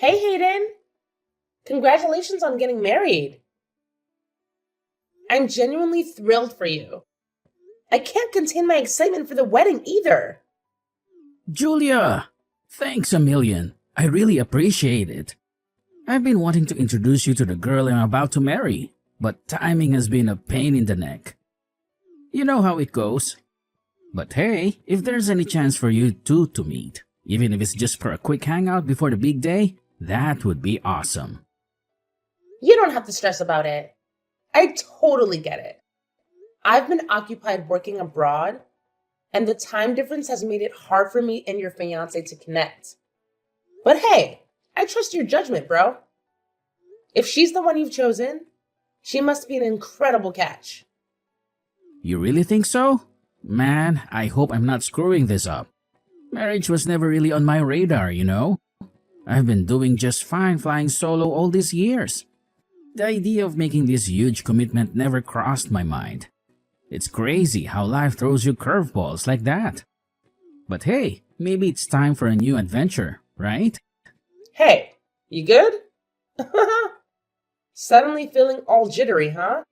Hey Hayden, congratulations on getting married. I'm genuinely thrilled for you. I can't contain my excitement for the wedding either. Julia! Thanks a million. I really appreciate it. I've been wanting to introduce you to the girl I'm about to marry, but timing has been a pain in the neck. You know how it goes. But hey, if there's any chance for you two to meet, even if it's just for a quick hangout before the big day, that would be awesome. You don't have to stress about it. I totally get it. I've been occupied working abroad, and the time difference has made it hard for me and your fiance to connect. But hey, I trust your judgment, bro. If she's the one you've chosen, she must be an incredible catch. You really think so? Man, I hope I'm not screwing this up. Marriage was never really on my radar, you know? I've been doing just fine flying solo all these years. The idea of making this huge commitment never crossed my mind. It's crazy how life throws you curveballs like that. But hey, maybe it's time for a new adventure, right? Hey, you good? Suddenly feeling all jittery, huh?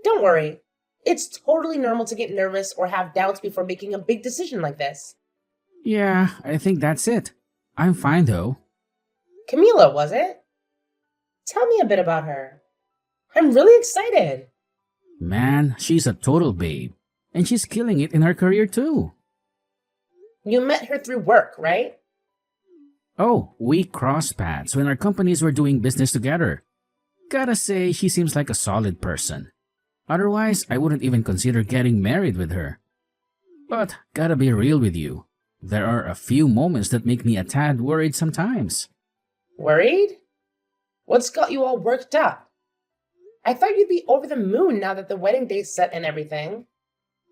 Don't worry. It's totally normal to get nervous or have doubts before making a big decision like this. Yeah, I think that's it. I'm fine though. Camila, was it? Tell me a bit about her. I'm really excited. Man, she's a total babe. And she's killing it in her career too. You met her through work, right? Oh, we crossed paths when our companies were doing business together. Gotta say, she seems like a solid person. Otherwise, I wouldn't even consider getting married with her. But, gotta be real with you. There are a few moments that make me a tad worried sometimes. Worried? What's got you all worked up? I thought you'd be over the moon now that the wedding day's set and everything.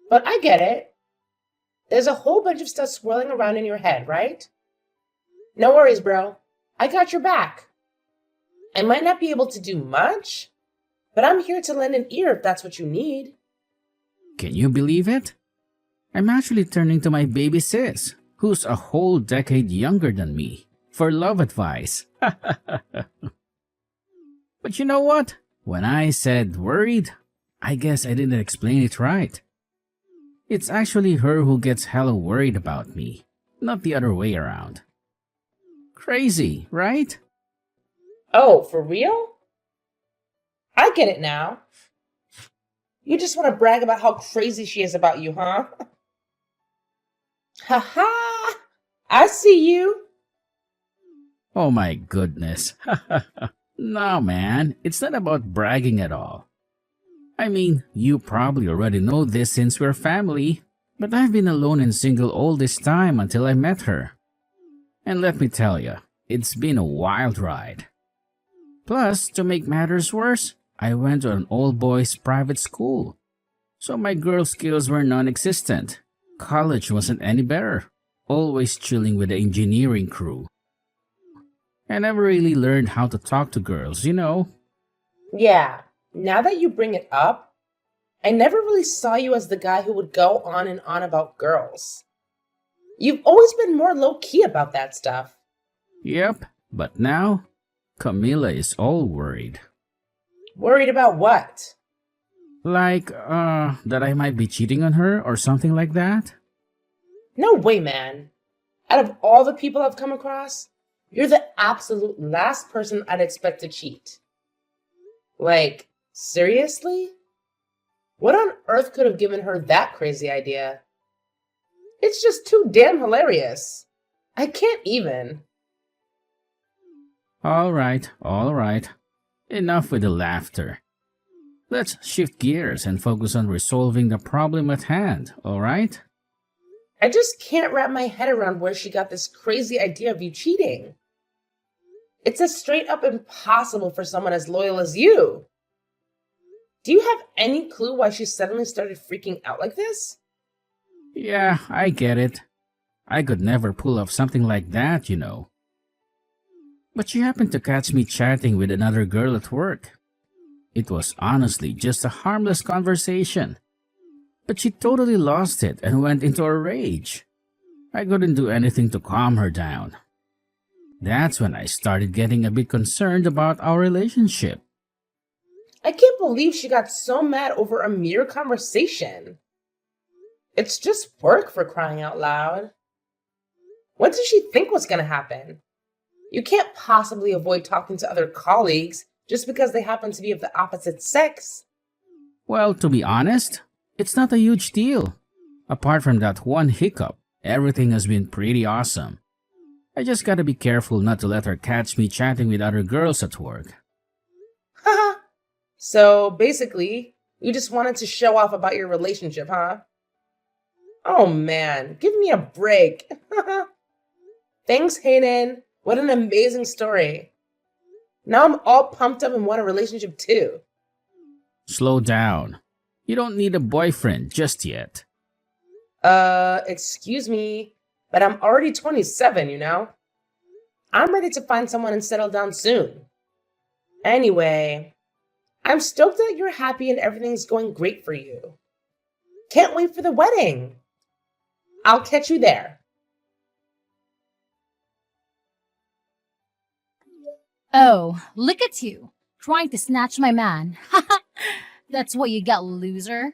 But I get it. There's a whole bunch of stuff swirling around in your head, right? No worries, bro. I got your back. I might not be able to do much, but I'm here to lend an ear if that's what you need. Can you believe it? I'm actually turning to my baby sis, who's a whole decade younger than me, for love advice. But you know what? When I said worried, I guess I didn't explain it right. It's actually her who gets hella worried about me, not the other way around. Crazy, right? Oh, for real? I get it now. You just want to brag about how crazy she is about you, huh? Ha ha! I see you. Oh my goodness. No, man, it's not about bragging at all. I mean, you probably already know this since we're family, but I've been alone and single all this time until I met her. And let me tell you, it's been a wild ride. Plus, to make matters worse, I went to an all-boys private school. So my girl skills were non-existent. College wasn't any better. Always chilling with the engineering crew. I never really learned how to talk to girls, you know. Yeah, now that you bring it up, I never really saw you as the guy who would go on and on about girls. You've always been more low-key about that stuff. Yep, but now, Camila is all worried. Worried about what? Like, that I might be cheating on her or something like that? No way, man. Out of all the people I've come across, you're the absolute last person I'd expect to cheat. Like, seriously? What on earth could have given her that crazy idea? It's just too damn hilarious. I can't even. All right. Enough with the laughter. Let's shift gears and focus on resolving the problem at hand, all right? I just can't wrap my head around where she got this crazy idea of you cheating. It's a straight up impossible for someone as loyal as you. Do you have any clue why she suddenly started freaking out like this? Yeah, I get it. I could never pull off something like that, you know. But she happened to catch me chatting with another girl at work. It was honestly just a harmless conversation. But she totally lost it and went into a rage. I couldn't do anything to calm her down. That's when I started getting a bit concerned about our relationship. I can't believe she got so mad over a mere conversation. It's just work, for crying out loud. What did she think was going to happen? You can't possibly avoid talking to other colleagues just because they happen to be of the opposite sex. Well, to be honest, it's not a huge deal. Apart from that one hiccup, everything has been pretty awesome. I just gotta be careful not to let her catch me chatting with other girls at work. Haha. So basically, you just wanted to show off about your relationship, huh? Oh man, give me a break. Thanks, Hayden. What an amazing story. Now I'm all pumped up and want a relationship too. Slow down. You don't need a boyfriend just yet. Excuse me, but I'm already 27, you know? I'm ready to find someone and settle down soon. Anyway, I'm stoked that you're happy and everything's going great for you. Can't wait for the wedding. I'll catch you there. Oh, look at you, trying to snatch my man. That's what you get, loser.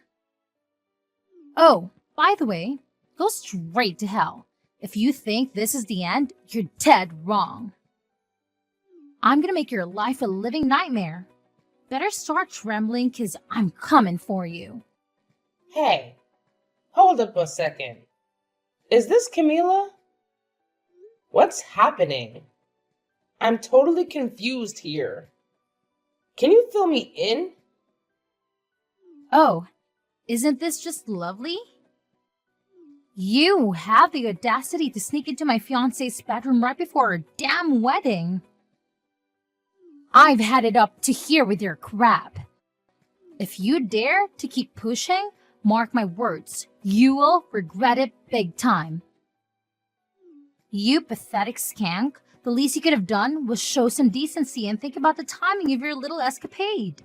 Oh, by the way, go straight to hell. If you think this is the end, you're dead wrong. I'm gonna make your life a living nightmare. Better start trembling, cause I'm coming for you. Hey, hold up a second. Is this Camila? What's happening? I'm totally confused here. Can you fill me in? Oh, isn't this just lovely? You have the audacity to sneak into my fiancé's bedroom right before our damn wedding. I've had it up to here with your crap. If you dare to keep pushing, mark my words, you will regret it big time. You pathetic skank, the least you could have done was show some decency and think about the timing of your little escapade.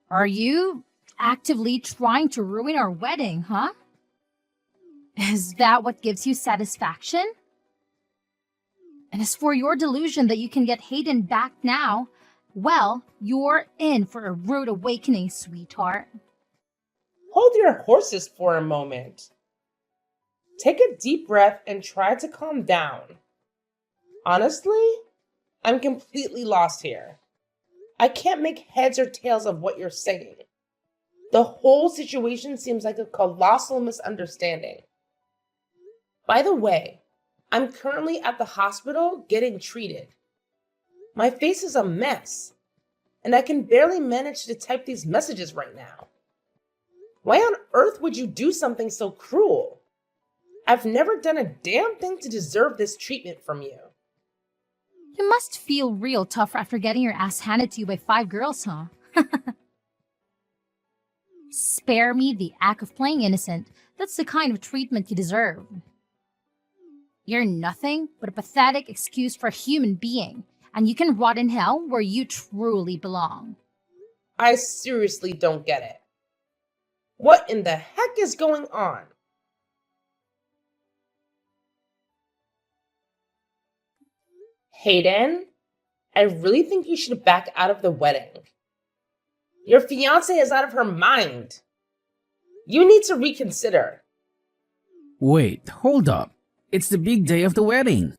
Are you actively trying to ruin our wedding, huh? Is that what gives you satisfaction? And as for your delusion that you can get Hayden back now, well, you're in for a rude awakening, sweetheart. Hold your horses for a moment. Take a deep breath and try to calm down. Honestly, I'm completely lost here. I can't make heads or tails of what you're saying. The whole situation seems like a colossal misunderstanding. By the way, I'm currently at the hospital getting treated. My face is a mess, and I can barely manage to type these messages right now. Why on earth would you do something so cruel? I've never done a damn thing to deserve this treatment from you. You must feel real tough after getting your ass handed to you by 5 girls, huh? Spare me the act of playing innocent. That's the kind of treatment you deserve. You're nothing but a pathetic excuse for a human being, and you can rot in hell where you truly belong. I seriously don't get it. What in the heck is going on? Hayden, I really think you should back out of the wedding. Your fiancée is out of her mind. You need to reconsider. Wait, hold up. It's the big day of the wedding.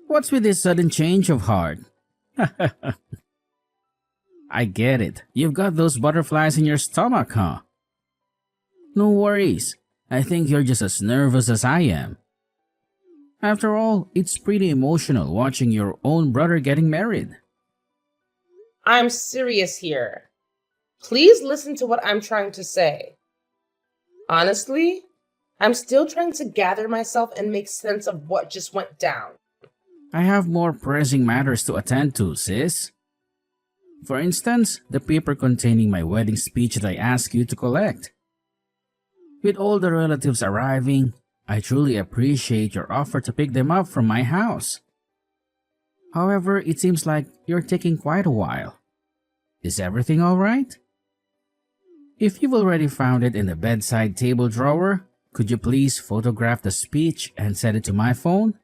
What's with this sudden change of heart? I get it. You've got those butterflies in your stomach, huh? No worries. I think you're just as nervous as I am. After all, it's pretty emotional watching your own brother getting married. I'm serious here. Please listen to what I'm trying to say. Honestly, I'm still trying to gather myself and make sense of what just went down. I have more pressing matters to attend to, sis. For instance, the paper containing my wedding speech that I asked you to collect. With all the relatives arriving, I truly appreciate your offer to pick them up from my house. However, it seems like you're taking quite a while. Is everything alright? If you've already found it in the bedside table drawer, could you please photograph the speech and send it to my phone?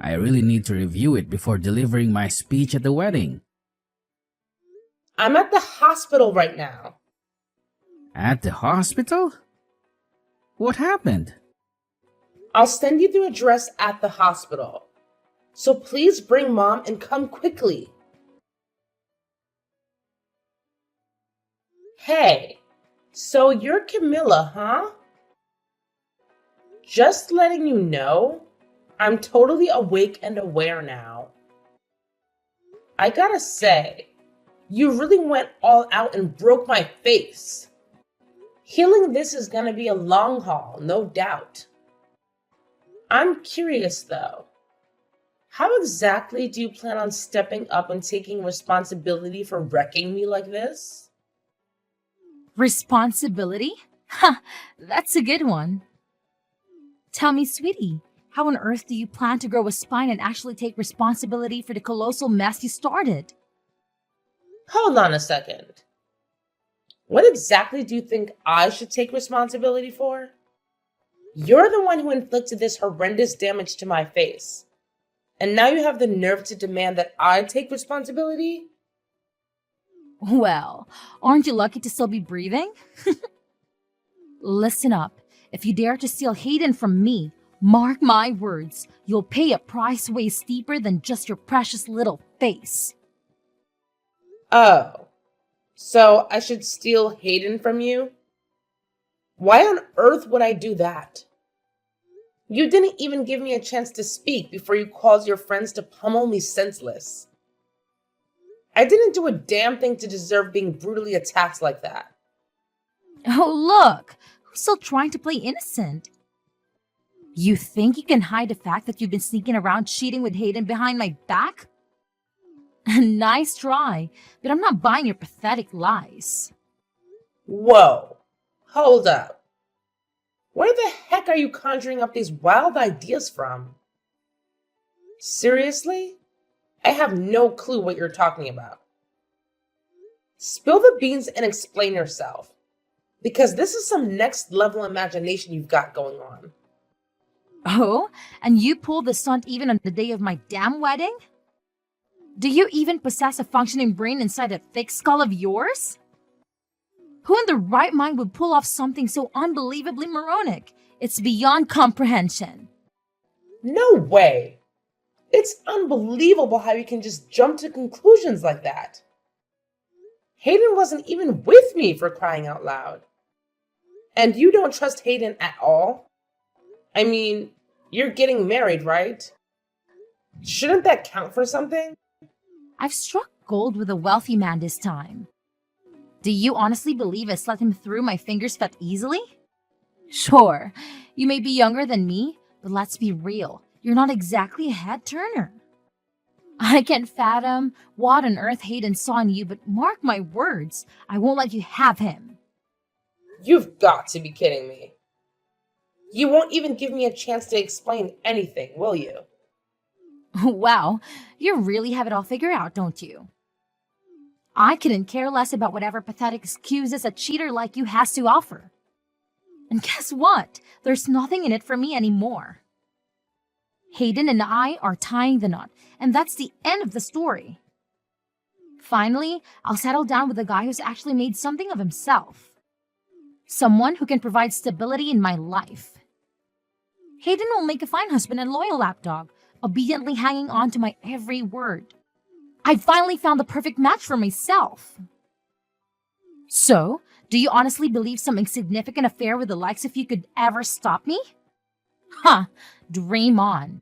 I really need to review it before delivering my speech at the wedding. I'm at the hospital right now. At the hospital? What happened? I'll send you the address at the hospital. So please bring Mom and come quickly. Hey, so you're Camilla, huh? Just letting you know, I'm totally awake and aware now. I gotta say, you really went all out and broke my face. Healing this is gonna be a long haul, no doubt. I'm curious though, how exactly do you plan on stepping up and taking responsibility for wrecking me like this? Responsibility? Ha! That's a good one. Tell me, sweetie, how on earth do you plan to grow a spine and actually take responsibility for the colossal mess you started? Hold on a second. What exactly do you think I should take responsibility for? You're the one who inflicted this horrendous damage to my face. And now you have the nerve to demand that I take responsibility? Well, aren't you lucky to still be breathing? Listen up. If you dare to steal Hayden from me, mark my words, you'll pay a price way steeper than just your precious little face. Oh, so I should steal Hayden from you? Why on earth would I do that? You didn't even give me a chance to speak before you caused your friends to pummel me senseless. I didn't do a damn thing to deserve being brutally attacked like that. Oh, look, who's still trying to play innocent? You think you can hide the fact that you've been sneaking around cheating with Hayden behind my back? Nice try, but I'm not buying your pathetic lies. Whoa, hold up. Where the heck are you conjuring up these wild ideas from? Seriously? I have no clue what you're talking about. Spill the beans and explain yourself, because this is some next level imagination you've got going on. Oh, and you pulled the stunt even on the day of my damn wedding? Do you even possess a functioning brain inside that thick skull of yours? Who in the right mind would pull off something so unbelievably moronic? It's beyond comprehension. No way! It's unbelievable how you can just jump to conclusions like that. Hayden wasn't even with me, for crying out loud. And you don't trust Hayden at all? I mean, you're getting married, right? Shouldn't that count for something? I've struck gold with a wealthy man this time. Do you honestly believe I let him through my fingers that easily? Sure, you may be younger than me, but let's be real. You're not exactly a head turner. I can't fathom what on earth Hayden saw in you, but mark my words, I won't let you have him. You've got to be kidding me. You won't even give me a chance to explain anything, will you? Wow, you really have it all figured out, don't you? I couldn't care less about whatever pathetic excuses a cheater like you has to offer. And guess what? There's nothing in it for me anymore. Hayden and I are tying the knot, and that's the end of the story. Finally, I'll settle down with a guy who's actually made something of himself. Someone who can provide stability in my life. Hayden will make a fine husband and loyal lapdog, obediently hanging on to my every word. I finally found the perfect match for myself. So, do you honestly believe some insignificant affair with the likes of you could ever stop me? Huh, dream on.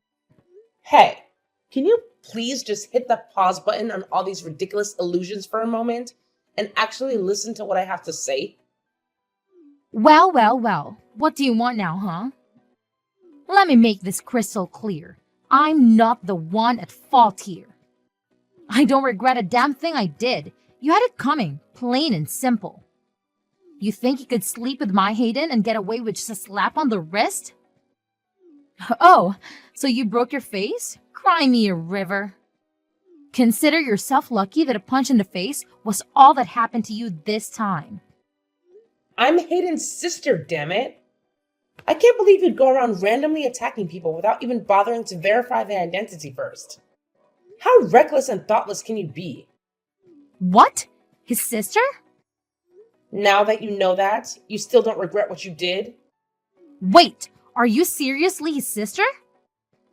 Hey, can you please just hit the pause button on all these ridiculous illusions for a moment and actually listen to what I have to say? Well, well, well, what do you want now, huh? Let me make this crystal clear. I'm not the one at fault here. I don't regret a damn thing I did. You had it coming, plain and simple. You think you could sleep with my Hayden and get away with just a slap on the wrist? Oh, so you broke your face? Cry me a river. Consider yourself lucky that a punch in the face was all that happened to you this time. I'm Hayden's sister, damn it. I can't believe you'd go around randomly attacking people without even bothering to verify their identity first. How reckless and thoughtless can you be? What? His sister? Now that you know that, you still don't regret what you did? Wait, are you seriously his sister?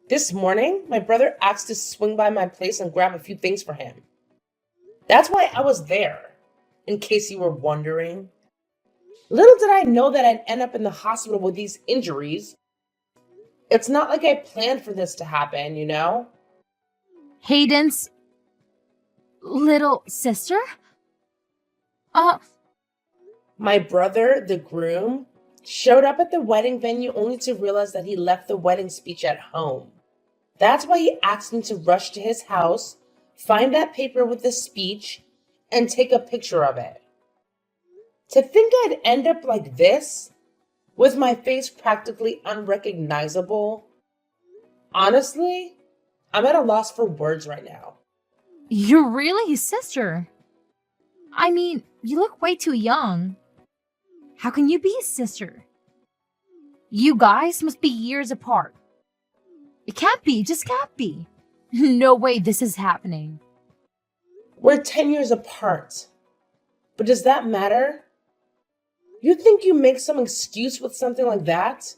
This morning, my brother asked to swing by my place and grab a few things for him. That's why I was there, in case you were wondering. Little did I know that I'd end up in the hospital with these injuries. It's not like I planned for this to happen, you know? Hayden's little sister? My brother, the groom, showed up at the wedding venue only to realize that he left the wedding speech at home. That's why he asked me to rush to his house, find that paper with the speech, and take a picture of it. To think I'd end up like this, with my face practically unrecognizable, honestly, I'm at a loss for words right now. You're really his sister. I mean, you look way too young. How can you be his sister? You guys must be years apart. It can't be, just can't be. No way this is happening. We're 10 years apart. But does that matter? You think you make some excuse with something like that?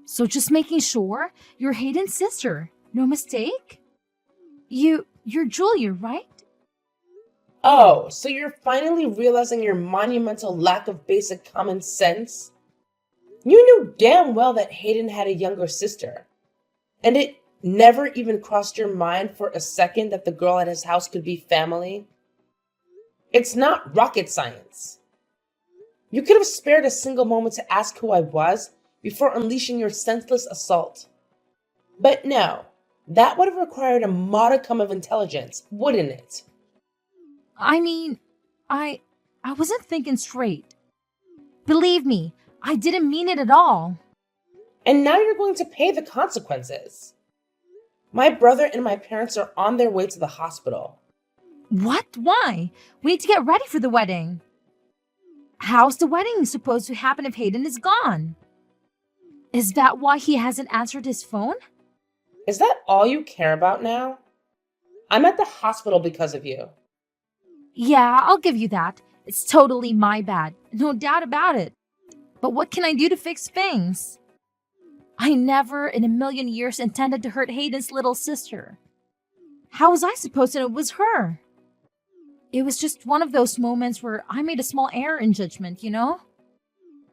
So just making sure you're Hayden's sister. No mistake? You're Julia, right? Oh, so you're finally realizing your monumental lack of basic common sense? You knew damn well that Hayden had a younger sister. And it never even crossed your mind for a second that the girl at his house could be family? It's not rocket science. You could have spared a single moment to ask who I was before unleashing your senseless assault. But no, that would have required a modicum of intelligence, wouldn't it? I mean, I wasn't thinking straight. Believe me, I didn't mean it at all. And now you're going to pay the consequences. My brother and my parents are on their way to the hospital. What? Why? We need to get ready for the wedding. How's the wedding supposed to happen if Hayden is gone? Is that why he hasn't answered his phone? Is that all you care about now? I'm at the hospital because of you. Yeah, I'll give you that. It's totally my bad. No doubt about it. But what can I do to fix things? I never in a million years intended to hurt Hayden's little sister. How was I supposed to know it was her? It was just one of those moments where I made a small error in judgment, you know?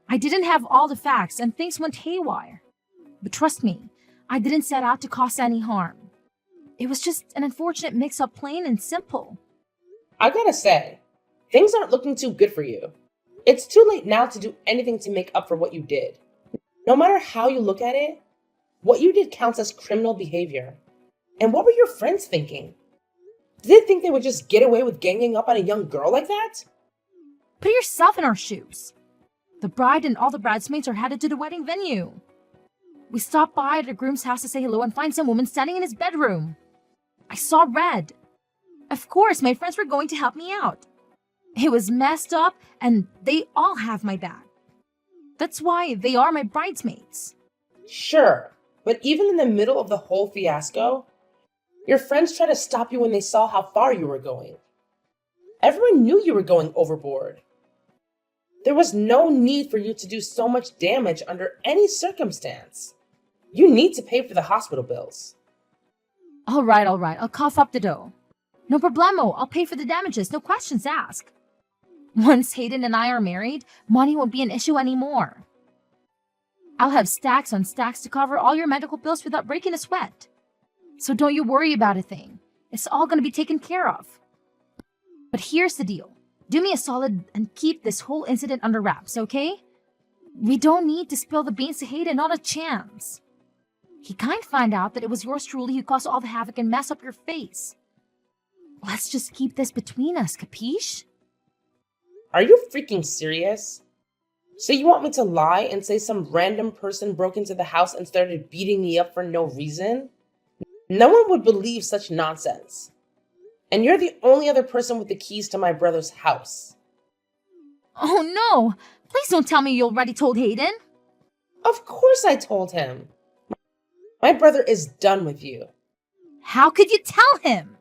I didn't have all the facts and things went haywire. But trust me, I didn't set out to cause any harm. It was just an unfortunate mix-up, plain and simple. I gotta say, things aren't looking too good for you. It's too late now to do anything to make up for what you did. No matter how you look at it, what you did counts as criminal behavior. And what were your friends thinking? Did they think they would just get away with ganging up on a young girl like that? Put yourself in our shoes. The bride and all the bridesmaids are headed to the wedding venue. We stopped by at the groom's house to say hello and find some woman standing in his bedroom. I saw red. Of course, my friends were going to help me out. It was messed up, and they all have my back. That's why they are my bridesmaids. Sure, but even in the middle of the whole fiasco, your friends tried to stop you when they saw how far you were going. Everyone knew you were going overboard. There was no need for you to do so much damage under any circumstance. You need to pay for the hospital bills. All right, I'll cough up the dough. No problemo, I'll pay for the damages, no questions asked. Once Hayden and I are married, money won't be an issue anymore. I'll have stacks on stacks to cover all your medical bills without breaking a sweat. So don't you worry about a thing. It's all going to be taken care of. But here's the deal. Do me a solid and keep this whole incident under wraps, okay? We don't need to spill the beans to Hayden, not a chance. He can't find out that it was yours truly who caused all the havoc and mess up your face. Let's just keep this between us, capiche? Are you freaking serious? So you want me to lie and say some random person broke into the house and started beating me up for no reason? No one would believe such nonsense. And you're the only other person with the keys to my brother's house. Oh no! Please don't tell me you already told Hayden. Of course I told him. My brother is done with you. How could you tell him?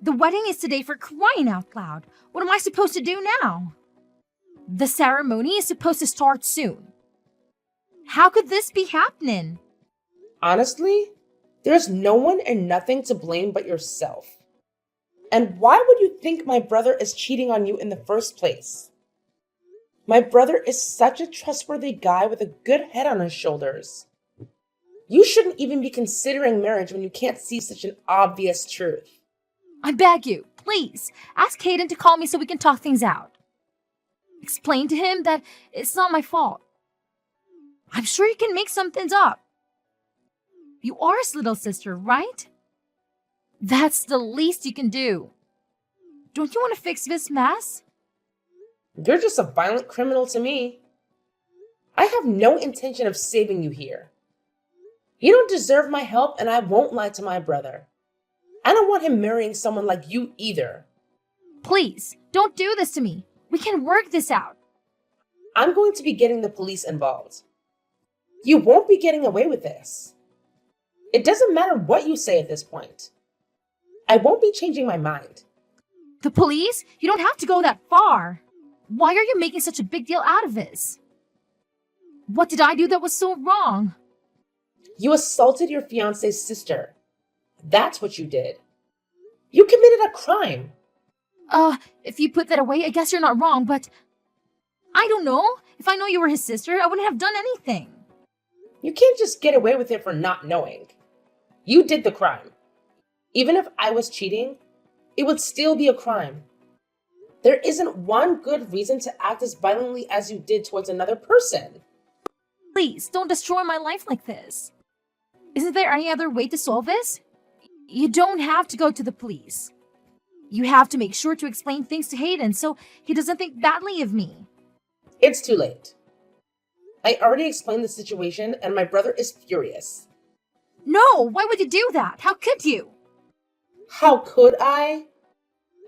The wedding is today, for crying out loud. What am I supposed to do now? The ceremony is supposed to start soon. How could this be happening? Honestly, there's no one and nothing to blame but yourself. And why would you think my brother is cheating on you in the first place? My brother is such a trustworthy guy with a good head on his shoulders. You shouldn't even be considering marriage when you can't see such an obvious truth. I beg you, please, ask Hayden to call me so we can talk things out. Explain to him that it's not my fault. I'm sure he can make some things up. You are his little sister, right? That's the least you can do. Don't you want to fix this mess? You're just a violent criminal to me. I have no intention of saving you here. You don't deserve my help, and I won't lie to my brother. I don't want him marrying someone like you either. Please, don't do this to me. We can work this out. I'm going to be getting the police involved. You won't be getting away with this. It doesn't matter what you say at this point. I won't be changing my mind. The police? You don't have to go that far. Why are you making such a big deal out of this? What did I do that was so wrong? You assaulted your fiance's sister. That's what you did. You committed a crime. If you put that away, I guess you're not wrong, but I don't know. If I know you were his sister, I wouldn't have done anything. You can't just get away with it for not knowing. You did the crime. Even if I was cheating, it would still be a crime. There isn't one good reason to act as violently as you did towards another person. Please, don't destroy my life like this. Isn't there any other way to solve this? You don't have to go to the police. You have to make sure to explain things to Hayden so he doesn't think badly of me. It's too late. I already explained the situation and my brother is furious. No, why would you do that? How could you? How could I?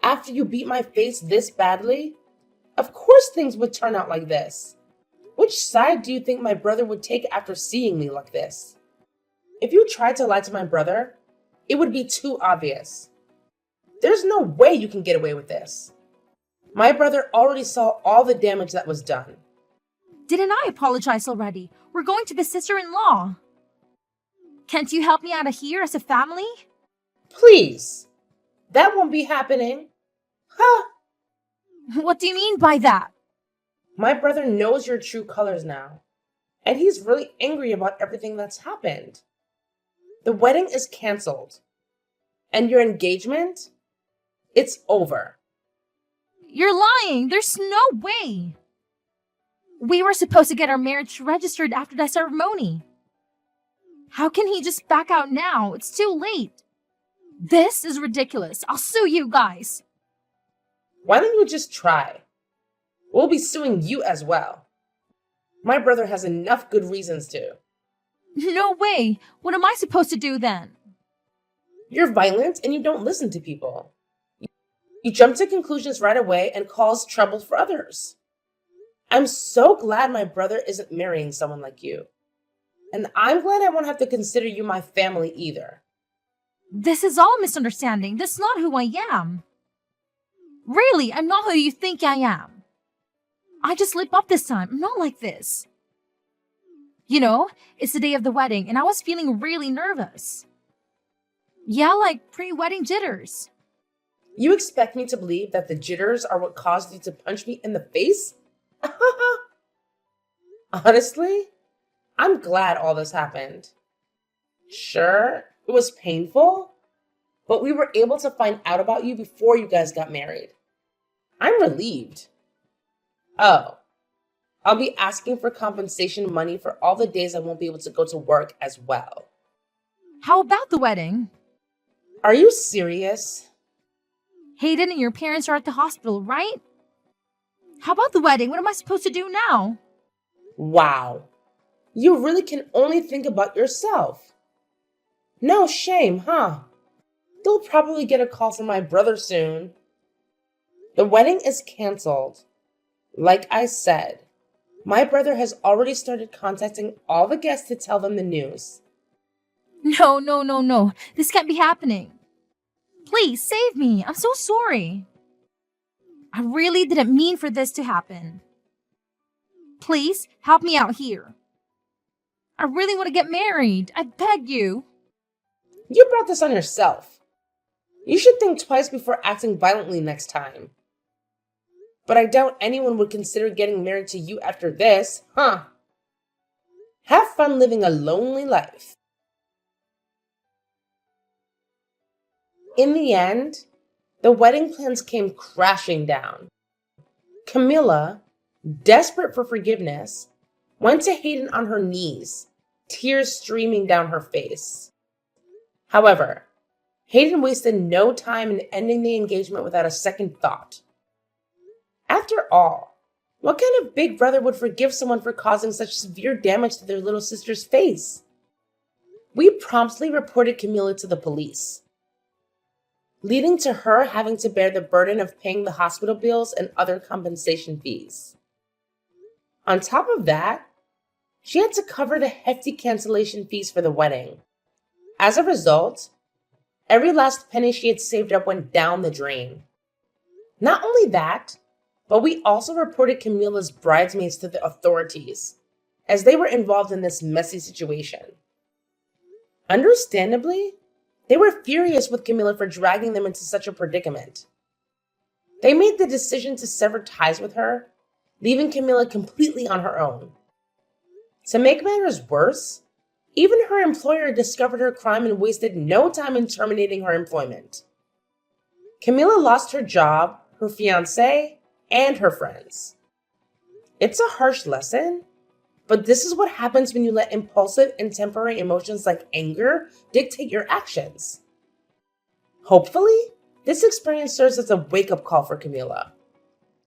After you beat my face this badly? Of course things would turn out like this. Which side do you think my brother would take after seeing me like this? If you tried to lie to my brother, it would be too obvious. There's no way you can get away with this. My brother already saw all the damage that was done. Didn't I apologize already? We're going to be sister-in-law. Can't you help me out of here as a family? Please. That won't be happening. Huh? What do you mean by that? My brother knows your true colors now, and he's really angry about everything that's happened. The wedding is canceled, and your engagement, it's over. You're lying. There's no way. We were supposed to get our marriage registered after the ceremony. How can he just back out now? It's too late. This is ridiculous. I'll sue you guys. Why don't you just try? We'll be suing you as well. My brother has enough good reasons to. No way. What am I supposed to do then? You're violent and you don't listen to people. You jump to conclusions right away and cause trouble for others. I'm so glad my brother isn't marrying someone like you. And I'm glad I won't have to consider you my family either. This is all misunderstanding. That's not who I am. Really, I'm not who you think I am. I just slip up this time. I'm not like this. You know, it's the day of the wedding and I was feeling really nervous. Yeah, like pre-wedding jitters. You expect me to believe that the jitters are what caused you to punch me in the face? Honestly, I'm glad all this happened. Sure, it was painful, but we were able to find out about you before you guys got married. I'm relieved. Oh, I'll be asking for compensation money for all the days I won't be able to go to work as well. How about the wedding? Are you serious? Hayden and your parents are at the hospital, right? How about the wedding? What am I supposed to do now? Wow. You really can only think about yourself. No shame, huh? You'll probably get a call from my brother soon. The wedding is canceled. Like I said, My brother has already started contacting all the guests to tell them the news. No, no, no, no. This can't be happening. Please save me. I'm so sorry. I really didn't mean for this to happen. Please help me out here. I really want to get married. I beg you. You brought this on yourself. You should think twice before acting violently next time. But I doubt anyone would consider getting married to you after this, huh? Have fun living a lonely life. In the end, the wedding plans came crashing down. Camilla, desperate for forgiveness, went to Hayden on her knees, tears streaming down her face. However, Hayden wasted no time in ending the engagement without a second thought. After all, what kind of big brother would forgive someone for causing such severe damage to their little sister's face? We promptly reported Camilla to the police, leading to her having to bear the burden of paying the hospital bills and other compensation fees. On top of that, she had to cover the hefty cancellation fees for the wedding. As a result, every last penny she had saved up went down the drain. Not only that, but we also reported Camilla's bridesmaids to the authorities, as they were involved in this messy situation. Understandably, they were furious with Camilla for dragging them into such a predicament. They made the decision to sever ties with her, leaving Camilla completely on her own. To make matters worse, even her employer discovered her crime and wasted no time in terminating her employment. Camilla lost her job, her fiancé, and her friends. It's a harsh lesson, but this is what happens when you let impulsive and temporary emotions like anger dictate your actions. Hopefully, this experience serves as a wake-up call for Camilla.